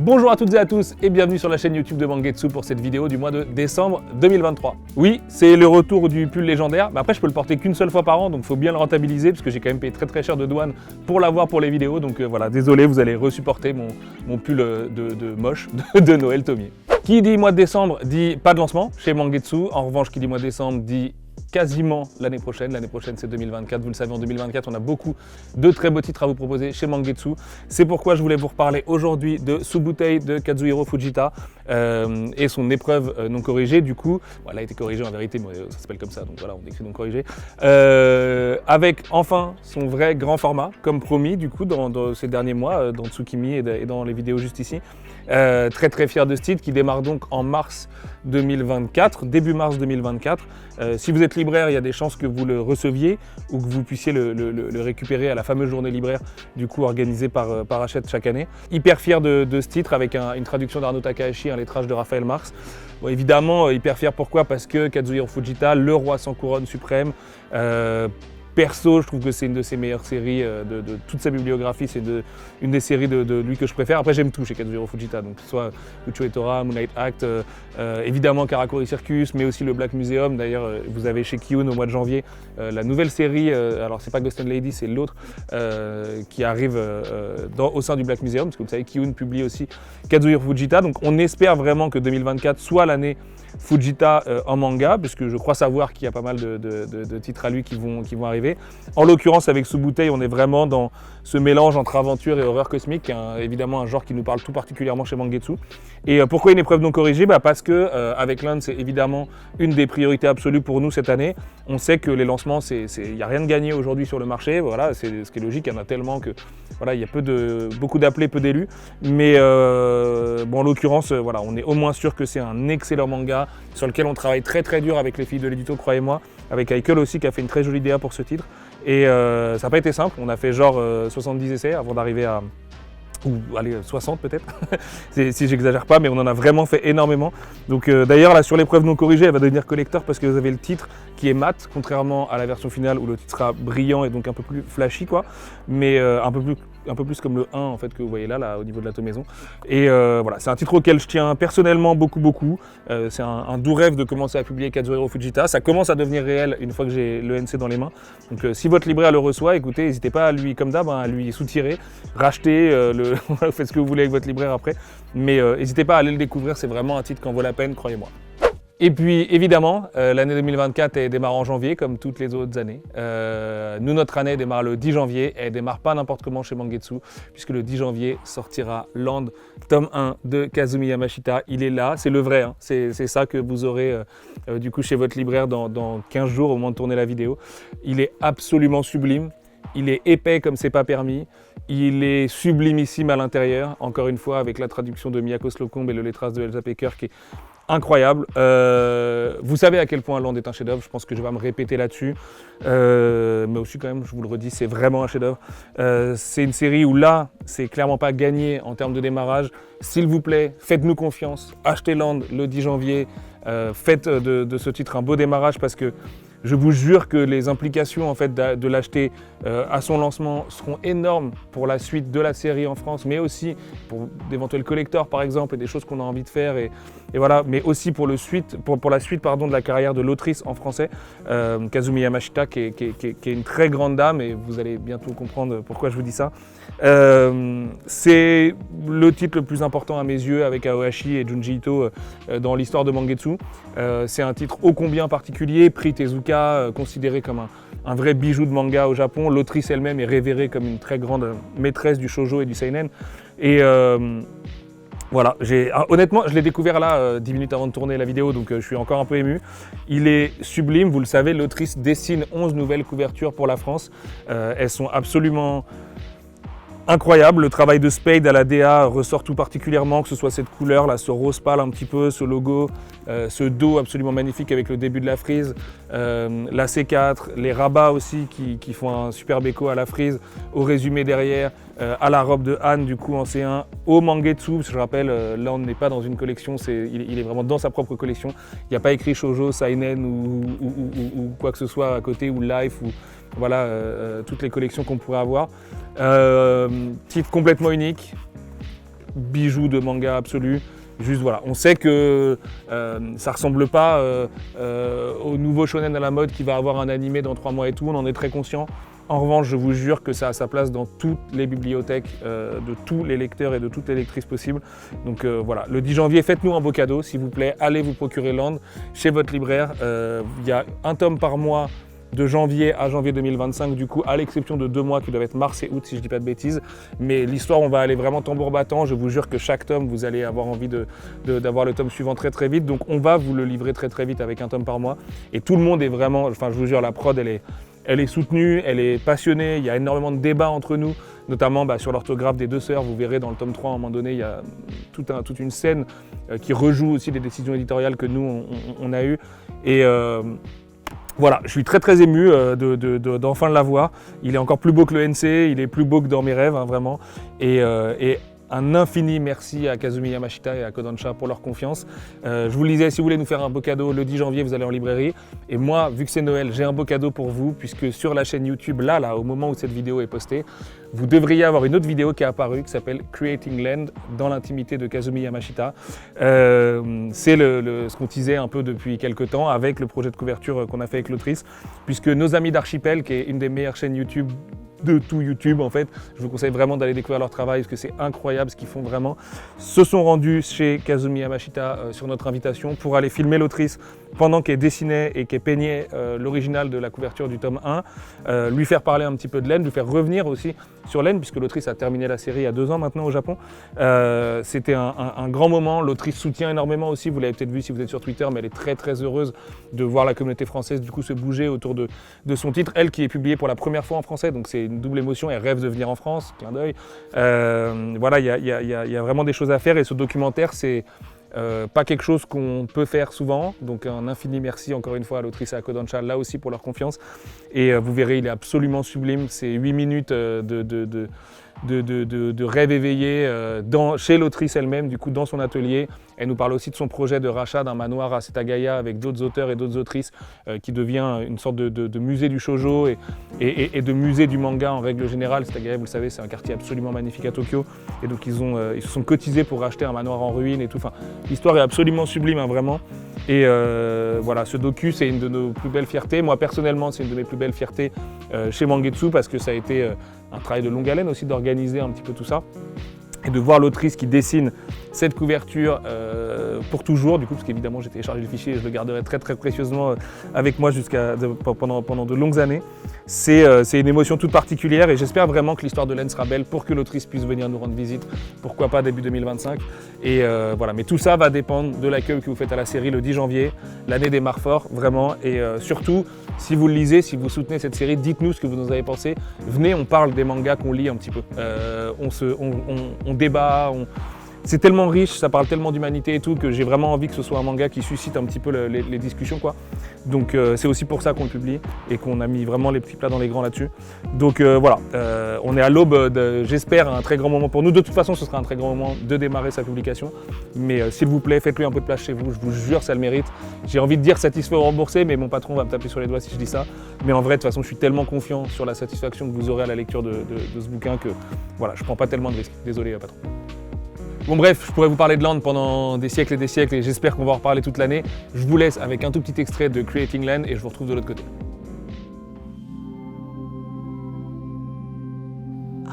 Bonjour à toutes et à tous et bienvenue sur la chaîne YouTube de Mangetsu pour cette vidéo du mois de décembre 2023. Oui, c'est le retour du pull légendaire, mais après je peux le porter qu'une seule fois par an, donc il faut bien le rentabiliser parce que j'ai quand même payé très cher de douane pour l'avoir pour les vidéos, donc voilà, désolé, vous allez resupporter mon pull de moche de Noël Tomier. Qui dit mois de décembre dit pas de lancement chez Mangetsu, en revanche qui dit mois de décembre dit quasiment l'année prochaine c'est 2024, vous le savez en 2024 on a beaucoup de très beaux titres à vous proposer chez Mangetsu, c'est pourquoi je voulais vous reparler aujourd'hui de Subutai de Kazuhiro Fujita et son épreuve non corrigée du coup, bon, elle a été corrigée en vérité mais ça s'appelle comme ça donc voilà on écrit non corrigé, avec enfin son vrai grand format comme promis du coup dans ces derniers mois dans Tsukimi et dans les vidéos juste ici. Très fier de ce titre qui démarre donc en mars 2024, début mars 2024. Si vous êtes libraire, il y a des chances que vous le receviez ou que vous puissiez le récupérer à la fameuse journée libraire du coup organisée par Hachette chaque année. Hyper fier de ce titre avec une traduction d'Arnaud Takahashi, un lettrage de Raphaël Marx. Bon, évidemment hyper fier pourquoi? Parce que Kazuhiro Fujita, le roi sans couronne suprême, perso, je trouve que c'est une de ses meilleures séries de toute sa bibliographie, c'est une des séries de lui que je préfère. Après j'aime tout chez Kazuhiro Fujita, donc que ce soit Ucho et Tora, Moonlight Act, évidemment Karakuri Circus, mais aussi le Black Museum. D'ailleurs vous avez chez Kiun au mois de janvier la nouvelle série, alors c'est pas Ghost and Lady, c'est l'autre qui arrive au sein du Black Museum, parce que vous savez Kiun publie aussi Kazuhiro Fujita, donc on espère vraiment que 2024 soit l'année Fujita en manga, puisque je crois savoir qu'il y a pas mal de titres à lui qui vont arriver. En l'occurrence, avec Subutai, on est vraiment dans ce mélange entre aventure et horreur cosmique, qui est évidemment un genre qui nous parle tout particulièrement chez Mangetsu. Et pourquoi une épreuve non corrigée? Parce que avec l'Inde, c'est évidemment une des priorités absolues pour nous cette année. On sait que les lancements, il n'y a rien de gagné aujourd'hui sur le marché. Voilà, c'est ce qui est logique, il y en a tellement que voilà, il y a beaucoup d'appelés, peu d'élus. Mais bon, en l'occurrence, voilà, on est au moins sûr que c'est un excellent manga sur lequel on travaille très dur avec les filles de l'édito, croyez-moi, avec Aikel aussi qui a fait une très jolie DA pour ce titre. Et ça n'a pas été simple, on a fait genre 70 essais avant d'arriver à... ou allez 60 peut-être, si j'exagère pas, mais on en a vraiment fait énormément. Donc d'ailleurs là sur l'épreuve non corrigée, elle va devenir collector parce que vous avez le titre qui est mat, contrairement à la version finale où le titre sera brillant et donc un peu plus flashy quoi, mais un peu plus comme le 1 en fait que vous voyez là au niveau de la tomaison. Et voilà, c'est un titre auquel je tiens personnellement beaucoup. C'est un doux rêve de commencer à publier Kazuhiro Fujita. Ça commence à devenir réel une fois que j'ai le NC dans les mains. Donc si votre libraire le reçoit, écoutez, n'hésitez pas à lui, comme d'hab, à lui soutirer, racheter, faites ce que vous voulez avec votre libraire après. Mais n'hésitez pas à aller le découvrir, c'est vraiment un titre qui en vaut la peine, croyez-moi. Et puis évidemment, l'année 2024 elle démarre en janvier comme toutes les autres années. Nous, notre année démarre le 10 janvier, elle démarre pas n'importe comment chez Mangetsu, puisque le 10 janvier sortira Land, tome 1 de Kazumi Yamashita. Il est là, c'est le vrai, hein. C'est ça que vous aurez du coup chez votre libraire dans 15 jours au moment de tourner la vidéo. Il est absolument sublime, il est épais comme c'est pas permis. Il est sublimissime à l'intérieur, encore une fois avec la traduction de Miyako Slocombe et le lettrage de Elsa Pecker qui est incroyable. Vous savez à quel point Land est un chef-d'œuvre, je pense que je vais me répéter là-dessus, mais aussi quand même, je vous le redis, c'est vraiment un chef-d'œuvre. C'est une série où là, c'est clairement pas gagné en termes de démarrage. S'il vous plaît, faites-nous confiance, achetez Land le 10 janvier, faites de ce titre un beau démarrage parce que je vous jure que les implications en fait, de l'acheter à son lancement seront énormes pour la suite de la série en France, mais aussi pour d'éventuels collectors par exemple et des choses qu'on a envie de faire et voilà, mais aussi pour la suite de la carrière de l'autrice en français, Kazumi Yamashita qui est une très grande dame et vous allez bientôt comprendre pourquoi je vous dis ça. C'est le titre le plus important à mes yeux avec Aohashi et Junji Ito dans l'histoire de Mangetsu. C'est un titre ô combien particulier, prix Tezuka, considéré comme un vrai bijou de manga au Japon. L'autrice elle-même est révérée comme une très grande maîtresse du shoujo et du seinen. Et voilà, honnêtement, je l'ai découvert là 10 minutes avant de tourner la vidéo, donc je suis encore un peu ému. Il est sublime, vous le savez, l'autrice dessine 11 nouvelles couvertures pour la France. Elles sont absolument incroyable, le travail de Spade à la DA ressort tout particulièrement, que ce soit cette couleur là, ce rose pâle un petit peu, ce logo, ce dos absolument magnifique avec le début de la frise, la C4, les rabats aussi qui font un superbe écho à la frise, au résumé derrière, à la robe de Anne du coup en C1, au Mangetsu, parce que je rappelle, là on n'est pas dans une collection, il est vraiment dans sa propre collection, il n'y a pas écrit Shoujo, Seinen ou quoi que ce soit à côté, ou Life, ou voilà, toutes les collections qu'on pourrait avoir. Titre complètement unique, bijou de manga absolu. Juste voilà, on sait que ça ressemble pas au nouveau shonen à la mode qui va avoir un animé dans 3 mois et tout, on en est très conscient. En revanche, je vous jure que ça a sa place dans toutes les bibliothèques de tous les lecteurs et de toutes les lectrices possibles. Donc voilà, le 10 janvier, faites-nous un beau cadeau, s'il vous plaît. Allez vous procurer Land chez votre libraire. Il y a un tome par mois de janvier à janvier 2025, du coup, à l'exception de 2 mois qui doivent être mars et août, si je dis pas de bêtises. Mais l'histoire, on va aller vraiment tambour battant. Je vous jure que chaque tome, vous allez avoir envie d'avoir le tome suivant très très vite. Donc on va vous le livrer très très vite avec un tome par mois. Et tout le monde est vraiment, enfin je vous jure, la prod, elle est soutenue, elle est passionnée. Il y a énormément de débats entre nous, notamment sur l'orthographe des 2 sœurs. Vous verrez dans le tome 3, à un moment donné, il y a toute une scène qui rejoue aussi les décisions éditoriales que nous, on a eues. Et voilà, je suis très très ému d'enfin l'avoir. Il est encore plus beau que le NC, il est plus beau que dans mes rêves, hein, vraiment. Et un infini merci à Kazumi Yamashita et à Kodansha pour leur confiance. Je vous le disais, si vous voulez nous faire un beau cadeau, le 10 janvier, vous allez en librairie. Et moi, vu que c'est Noël, j'ai un beau cadeau pour vous, puisque sur la chaîne YouTube, là, au moment où cette vidéo est postée, vous devriez avoir une autre vidéo qui est apparue, qui s'appelle Creating Land, dans l'intimité de Kazumi Yamashita. C'est ce qu'on disait un peu depuis quelques temps, avec le projet de couverture qu'on a fait avec l'autrice, puisque Nos Amis d'Archipel, qui est une des meilleures chaînes YouTube de tout YouTube en fait, je vous conseille vraiment d'aller découvrir leur travail parce que c'est incroyable ce qu'ils font vraiment, se sont rendus chez Kazumi Yamashita sur notre invitation pour aller filmer l'autrice pendant qu'elle dessinait et qu'elle peignait l'original de la couverture du tome 1, lui faire parler un petit peu de Len, lui faire revenir aussi sur Len puisque l'autrice a terminé la série il y a 2 ans maintenant au Japon. C'était un grand moment, l'autrice soutient énormément aussi, vous l'avez peut-être vu si vous êtes sur Twitter, mais elle est très très heureuse de voir la communauté française du coup se bouger autour de son titre, elle qui est publiée pour la première fois en français, donc c'est une double émotion, elle rêve de venir en France, clin d'œil. Voilà, il y a vraiment des choses à faire et ce documentaire, c'est pas quelque chose qu'on peut faire souvent, donc un infini merci encore une fois à l'autrice et à Kodansha, là aussi pour leur confiance. Et vous verrez, il est absolument sublime, c'est 8 minutes de rêve éveillé chez l'autrice elle-même, du coup dans son atelier. Elle nous parle aussi de son projet de rachat d'un manoir à Setagaya avec d'autres auteurs et d'autres autrices qui devient une sorte de musée du shoujo et de musée du manga en règle générale. Setagaya, vous le savez, c'est un quartier absolument magnifique à Tokyo et donc ils se sont cotisés pour racheter un manoir en ruine et tout. Enfin, l'histoire est absolument sublime, hein, vraiment. Et voilà, ce docu, c'est une de nos plus belles fiertés. Moi, personnellement, c'est une de mes plus belles fiertés chez Mangetsu parce que ça a été un travail de longue haleine aussi d'organiser un petit peu tout ça. Et de voir l'autrice qui dessine cette couverture pour toujours, du coup, parce qu'évidemment j'ai téléchargé le fichier et je le garderai très très précieusement avec moi pendant de longues années. C'est une émotion toute particulière et j'espère vraiment que l'histoire de Len sera belle pour que l'autrice puisse venir nous rendre visite, pourquoi pas début 2025. Et voilà, mais tout ça va dépendre de l'accueil que vous faites à la série le 10 janvier, l'année démarre fort, vraiment. Et surtout, si vous le lisez, si vous soutenez cette série, dites-nous ce que vous en avez pensé. Venez, on parle des mangas qu'on lit un petit peu. On débat, c'est tellement riche, ça parle tellement d'humanité et tout que j'ai vraiment envie que ce soit un manga qui suscite un petit peu les discussions, quoi. Donc c'est aussi pour ça qu'on le publie et qu'on a mis vraiment les petits plats dans les grands là-dessus. Donc voilà, on est à l'aube, j'espère, un très grand moment pour nous. De toute façon, ce sera un très grand moment de démarrer sa publication. Mais s'il vous plaît, faites-lui un peu de place chez vous, je vous jure, ça le mérite. J'ai envie de dire satisfait ou remboursé, mais mon patron va me taper sur les doigts si je dis ça. Mais en vrai, de toute façon, je suis tellement confiant sur la satisfaction que vous aurez à la lecture de ce bouquin que voilà, je prends pas tellement de risques. Désolé, patron. Bon bref, je pourrais vous parler de Land pendant des siècles et j'espère qu'on va en reparler toute l'année. Je vous laisse avec un tout petit extrait de Creating Land et je vous retrouve de l'autre côté.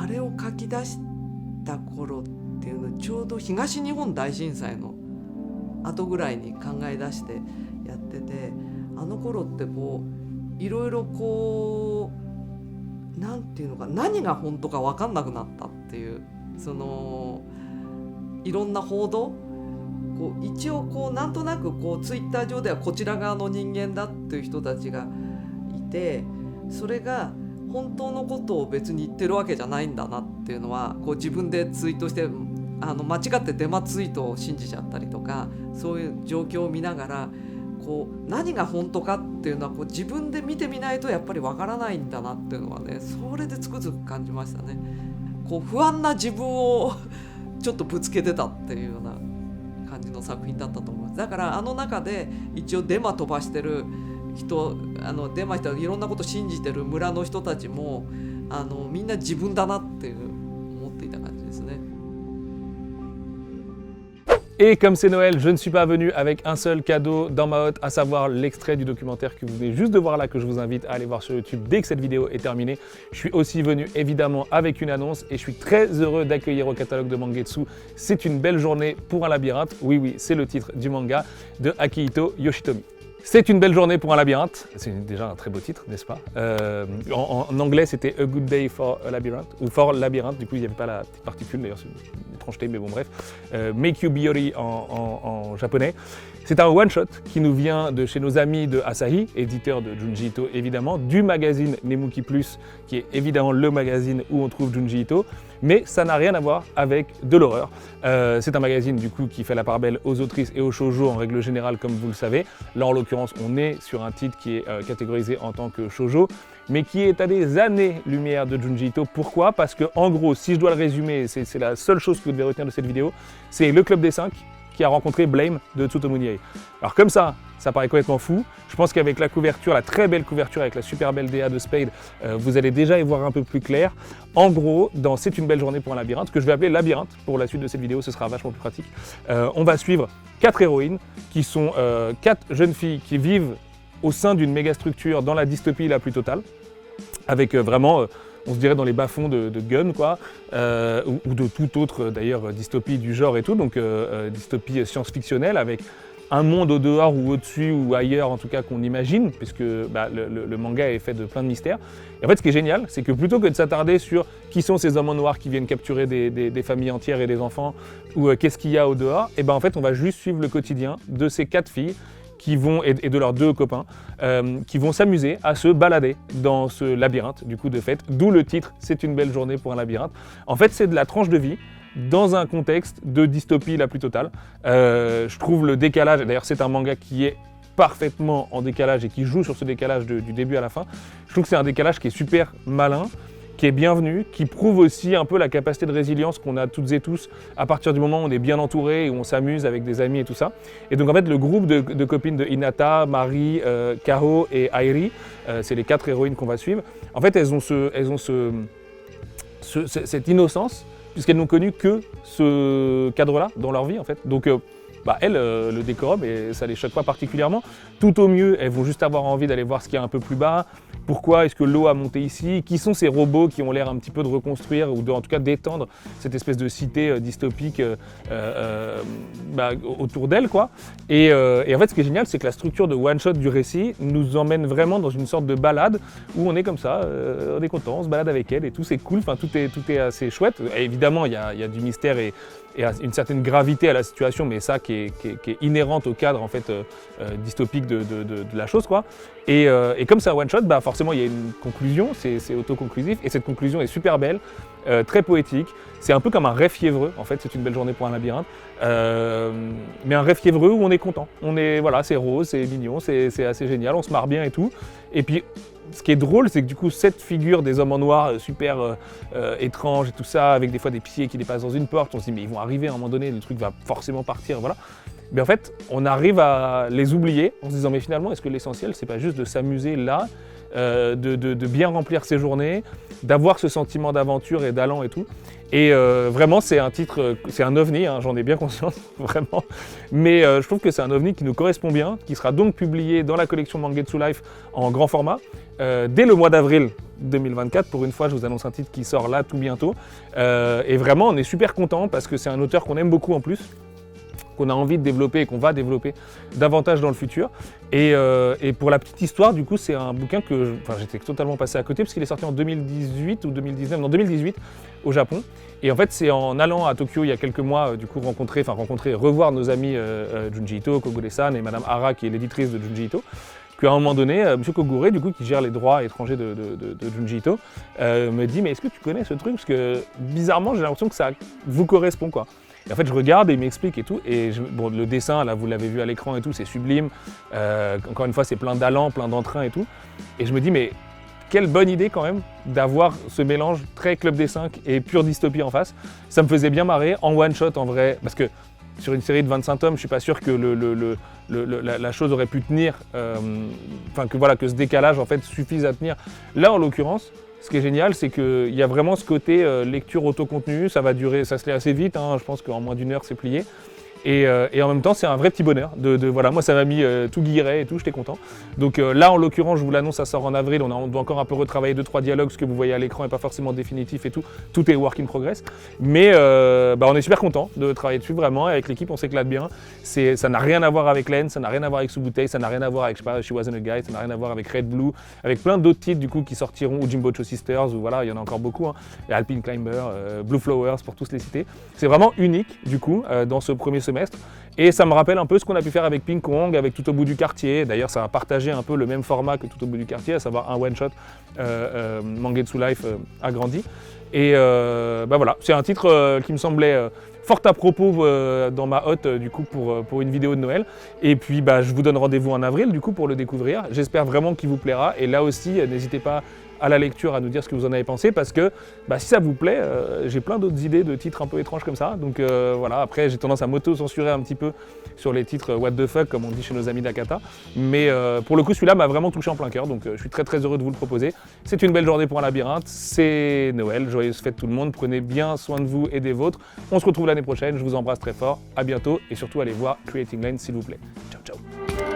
あれを書き出した頃っていうのちょうど東日本大震災の後ぐらいに考え出してやってて、あの頃ってこういろいろこうなんていうのか何が本当か分かんなくなったっていうそのいろんな報道こう一応こうなんとなくこうツイッター上ではこちら側の人間だっていう人たちがいて、それが本当のことを別に言ってるわけじゃないんだなっていうのはこう自分でツイートして間違ってデマツイートを信じちゃったりとか、そういう状況を見ながらこう何が本当かっていうのはこう自分で見てみないとやっぱりわからないんだなっていうのはね、それでつくづく感じましたね。こう不安な自分をちょっとぶつけてたっていうような感じの作品だったと思います。だからあの中で一応デマ飛ばしてる人、デマしていろんなこと信じてる村の人たちもみんな自分だなっていう思っていた感じですね。Et comme c'est Noël, je ne suis pas venu avec un seul cadeau dans ma hotte, à savoir l'extrait du documentaire que vous venez juste de voir là, que je vous invite à aller voir sur YouTube dès que cette vidéo est terminée. Je suis aussi venu évidemment avec une annonce et je suis très heureux d'accueillir au catalogue de Mangetsu C'est une belle journée pour un labyrinthe. Oui, oui, c'est le titre du manga de Akihito Yoshitomi. C'est une belle journée pour un labyrinthe. C'est déjà un très beau titre, n'est-ce pas? En anglais, c'était A Good Day for a Labyrinth, ou For Labyrinth, du coup, il n'y avait pas la petite particule, d'ailleurs, c'est une étrangeté, mais bon, bref. Make You Biori en japonais. C'est un one-shot qui nous vient de chez nos amis de Asahi, éditeur de Junji Ito évidemment, du magazine Nemuki Plus, qui est évidemment le magazine où on trouve Junji Ito, mais ça n'a rien à voir avec de l'horreur. C'est un magazine du coup qui fait la part belle aux autrices et aux shoujo en règle générale, comme vous le savez. Là en l'occurrence, on est sur un titre qui est catégorisé en tant que shoujo, mais qui est à des années-lumière de Junji Ito. Pourquoi? Parce que en gros, si je dois le résumer, c'est la seule chose que vous devez retenir de cette vidéo, c'est le Club des 5 qui a rencontré Blame de Tsutomu Nihei. Alors comme ça paraît complètement fou. Je pense qu'avec la couverture, la très belle couverture avec la super belle DA de Spade, vous allez déjà y voir un peu plus clair. En gros, dans C'est une belle journée pour un labyrinthe, que je vais appeler Labyrinthe pour la suite de cette vidéo, ce sera vachement plus pratique. On va suivre 4 héroïnes qui sont 4 jeunes filles qui vivent au sein d'une méga structure dans la dystopie la plus totale, avec vraiment... on se dirait dans les bas-fonds de Gun, quoi, ou de toute autre, d'ailleurs, dystopie du genre et tout, donc dystopie science-fictionnelle, avec un monde au dehors ou au-dessus ou ailleurs, en tout cas, qu'on imagine, puisque le manga est fait de plein de mystères. Et en fait, ce qui est génial, c'est que plutôt que de s'attarder sur qui sont ces hommes en noir qui viennent capturer des familles entières et des enfants, ou qu'est-ce qu'il y a au dehors, et ben en fait, on va juste suivre le quotidien de ces 4 filles, qui vont, et de leurs 2 copains, qui vont s'amuser à se balader dans ce labyrinthe, du coup de fait, d'où le titre « C'est une belle journée pour un labyrinthe ». En fait, c'est de la tranche de vie dans un contexte de dystopie la plus totale. Je trouve le décalage, d'ailleurs c'est un manga qui est parfaitement en décalage et qui joue sur ce décalage du début à la fin. Je trouve que c'est un décalage qui est super malin, qui est bienvenu, qui prouve aussi un peu la capacité de résilience qu'on a toutes et tous à partir du moment où on est bien entouré et où on s'amuse avec des amis et tout ça. Et donc en fait le groupe de copines de Hinata, Mari, Kaho et Airi, c'est les 4 héroïnes qu'on va suivre. En fait elles ont cette innocence puisqu'elles n'ont connu que ce cadre-là dans leur vie en fait. Donc elles, le décorum, et ça les choque pas particulièrement. Tout au mieux, elles vont juste avoir envie d'aller voir ce qu'il y a un peu plus bas. Pourquoi est-ce que l'eau a monté ici? Qui sont ces robots qui ont l'air un petit peu de reconstruire ou en tout cas d'étendre cette espèce de cité dystopique autour d'elles, quoi. Et en fait, ce qui est génial, c'est que la structure de one-shot du récit nous emmène vraiment dans une sorte de balade où on est comme ça, on est content, on se balade avec elles et tout, c'est cool, enfin, tout est assez chouette. Et évidemment, il y a du mystère et une certaine gravité à la situation, mais ça qui est inhérente au cadre en fait dystopique de la chose, quoi. Et comme c'est un one shot, forcément il y a une conclusion, c'est autoconclusif, et cette conclusion est super belle, très poétique. C'est un peu comme un rêve fiévreux, en fait, c'est une belle journée pour un labyrinthe, mais un rêve fiévreux où on est content. Voilà, c'est rose, c'est mignon, c'est assez génial, on se marre bien et tout. Et puis ce qui est drôle, c'est que du coup, cette figure des hommes en noir super étrange et tout ça, avec des fois des pieds qui dépassent dans une porte, on se dit mais ils vont arriver à un moment donné, le truc va forcément partir, voilà. Mais en fait, on arrive à les oublier en se disant mais finalement, est-ce que l'essentiel, c'est pas juste de s'amuser là, de bien remplir ses journées, d'avoir ce sentiment d'aventure et d'allant et tout. Et vraiment, c'est un titre, c'est un ovni, hein, j'en ai bien conscience, vraiment. Mais je trouve que c'est un ovni qui nous correspond bien, qui sera donc publié dans la collection Mangetsu Life en grand format, dès le mois d'avril 2024. Pour une fois, je vous annonce un titre qui sort là tout bientôt. Et vraiment, on est super content parce que c'est un auteur qu'on aime beaucoup en plus, qu'on a envie de développer et qu'on va développer davantage dans le futur. Et pour la petite histoire, du coup, c'est un bouquin que j'étais totalement passé à côté parce qu'il est sorti en 2018 ou 2019, non 2018 au Japon. Et en fait, c'est en allant à Tokyo il y a quelques mois, du coup, revoir nos amis Junji Ito, Kogure-san et Madame Hara, qui est l'éditrice de Junji Ito, qu'à un moment donné, M. Kogure, du coup, qui gère les droits étrangers de Junji Ito, me dit « Mais est-ce que tu connais ce truc ?» Parce que bizarrement, j'ai l'impression que ça vous correspond, quoi. Et en fait, je regarde et il m'explique et tout. Et le dessin, là, vous l'avez vu à l'écran et tout, c'est sublime. Encore une fois, c'est plein d'allant, plein d'entrain et tout. Et je me dis, mais quelle bonne idée quand même d'avoir ce mélange très Club des 5 et pure dystopie en face. Ça me faisait bien marrer, en one shot en vrai, parce que sur une série de 25 tomes, je suis pas sûr que la chose aurait pu tenir, que ce décalage en fait suffise à tenir. Là, en l'occurrence, ce qui est génial, c'est qu'il y a vraiment ce côté lecture autocontenue, ça va durer, ça se lit assez vite, hein, je pense qu'en moins d'1 heure c'est plié. Et en même temps, c'est un vrai petit bonheur. Voilà, moi, ça m'a mis tout guilleret et tout, j'étais content. Donc là, en l'occurrence, je vous l'annonce, ça sort en avril. On doit encore un peu retravailler 2-3 dialogues. Ce que vous voyez à l'écran n'est pas forcément définitif et tout. Tout est work in progress. Mais on est super content de travailler dessus vraiment. Avec l'équipe, on s'éclate bien. Ça n'a rien à voir avec Len, ça n'a rien à voir avec Subutai, ça n'a rien à voir avec, je sais pas, She Wasn't a Guy, ça n'a rien à voir avec Red Blue, avec plein d'autres titres du coup qui sortiront, ou Jimbo Sisters, ou voilà, il y en a encore beaucoup. Hein. Et Alpine Climber, Blue Flowers, pour tous les citer. C'est vraiment unique du coup dans ce premier semestre. Et ça me rappelle un peu ce qu'on a pu faire avec Ping Kong, avec Tout au bout du quartier. D'ailleurs, ça a partagé un peu le même format que Tout au bout du quartier, à savoir un one-shot Mangetsu Life agrandi. Et voilà, c'est un titre qui me semblait fort à propos dans ma hotte du coup pour une vidéo de Noël. Et puis je vous donne rendez-vous en avril du coup pour le découvrir. J'espère vraiment qu'il vous plaira. Et là aussi, n'hésitez pas à la lecture à nous dire ce que vous en avez pensé, parce que si ça vous plaît, j'ai plein d'autres idées de titres un peu étranges comme ça. Donc voilà, après j'ai tendance à m'auto-censurer un petit peu sur les titres what the fuck comme on dit chez nos amis d'Akata. Mais pour le coup celui-là m'a vraiment touché en plein cœur, donc je suis très heureux de vous le proposer. C'est une belle journée pour un labyrinthe, c'est Noël, joyeuse fête tout le monde, prenez bien soin de vous et des vôtres. On se retrouve l'année prochaine, je vous embrasse très fort, à bientôt et surtout allez voir Creating Lane s'il vous plaît. Ciao ciao.